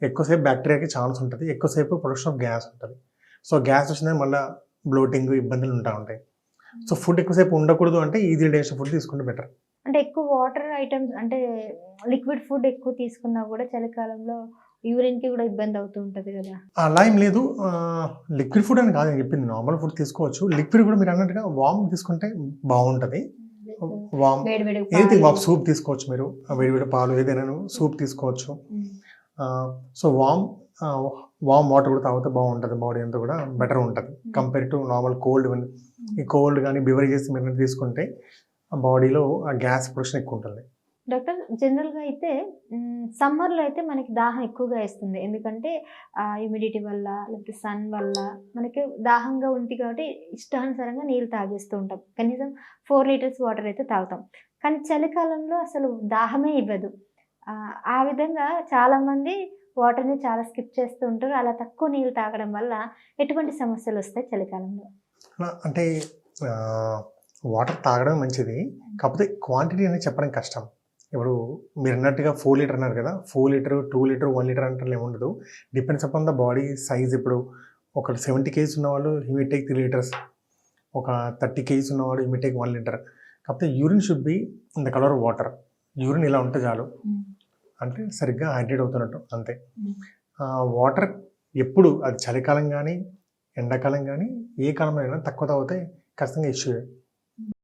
ఎక్కువసేపు బ్యాక్టీరియాకి ఛాన్స్ ఉంటది. ఎక్కువసేపు ప్రొడక్షన్ ఆఫ్ గ్యాస్ ఉంటది. సో, గ్యాస్ వచ్చిందని మళ్ళా బ్లోటింగ్ ఇబ్బందులు ఉంటా ఉంటాయి. సో, ఫుడ్ ఎక్కువసేపు ఉండకూడదు అంటే ఈజీ డైజెషన్ ఫుడ్ తీసుకుంటే బెటర్. అంటే ఎక్కువ వాటర్ ఐటెమ్స్ అంటే లిక్విడ్ ఫుడ్ ఎక్కువ తీసుకున్నా గూడా చలికాలంలో యూరిన్‌కి గూడా ఇబ్బంది అవుతూ ఉంటది గదా! అలా ఏం లేదు. లిక్విడ్ ఫుడ్ అని కాదు నేను చెప్పింది. నార్మల్ ఫుడ్ తీసుకోవచ్చు. లిక్విడ్ కూడా మీరన్నట్టుగా వార్మ్ తీసుకుంటే బావుంటది. వార్మ్ వేడి వేడి ఏది పాలు. సూప్ తీసుకోవచ్చు మీరు. వేడి వేడి పాలు ఏదైనాను సూప్ తీసుకోవచ్చు. హ్మ్. సో, ఆహ్, వార్మ్ వాటర్ కూడా తాగితే బావుంటది. బాడీ అంతా కూడా బెటర్ ఉంటది. కంపేర్ టు నార్మల్ కోల్డ్ ఇవన్నీ. ఈ కోల్డ్ గాని, బెవరేజెస్ మీరన్నట్టు తీసుకుంటే బాడీలో ఆ గ్యాస్ ప్రొడక్షన్ ఎక్కువ ఉంటుంది. డాక్టర్ జనరల్‌గా అయితే సమ్మర్‌లో అయితే మనకి దాహం ఎక్కువగా ఏస్తుంది. ఎందుకంటే హ్యూమిడిటీ వల్ల లేకపోతే సన్ వల్ల మనకి దాహంగా ఉంది కాబట్టి ఇష్టానుసారంగా నీళ్ళు తాగేస్తూ ఉంటాం. కనీసం 4 లీటర్స్ వాటర్ అయితే తాగుతాం. కానీ చలికాలంలో అసలు దాహమే ఇవ్వదు. ఆ విధంగా చాలామంది వాటర్‌ని చాలా స్కిప్ చేస్తూ ఉంటారు. అలా తక్కువ నీళ్ళు తాగడం వల్ల ఎటువంటి సమస్యలొస్తాయి చలికాలంలో? అంటే వాటర్ తాగడం మంచిది. కాకపోతే క్వాంటిటీ అనేది చెప్పడం కష్టం. ఇప్పుడు మీరన్నట్టుగా 4 లీటర్ అన్నారు కదా! 4 లీటర్, 2 లీటర్, 1 లీటర్ అంటే ఏముండదు. Depends upon the body size. ఇప్పుడు ఒకడు 70 కేజీస్ ఉన్నవాళ్ళు హీ విల్ టేక్ 3 లీటర్స్. ఒక 30 కేజీస్ ఉన్నవాడు హీ విల్ టేక్ 1 లీటర్. కాకపోతే urine should be in the colour of water. Urine ఇలా ఉంటే చాలు. అంటే సరిగ్గా హైడ్రేట్ అవుతున్నట్టు అంతే. వాటర్ ఎప్పుడు అది చలికాలం గానీ, ఎండాకాలం గానీ, ఏ కాలంలో అయినా తక్కువ తాగితే ఖచ్చితంగా ఇష్యూయే.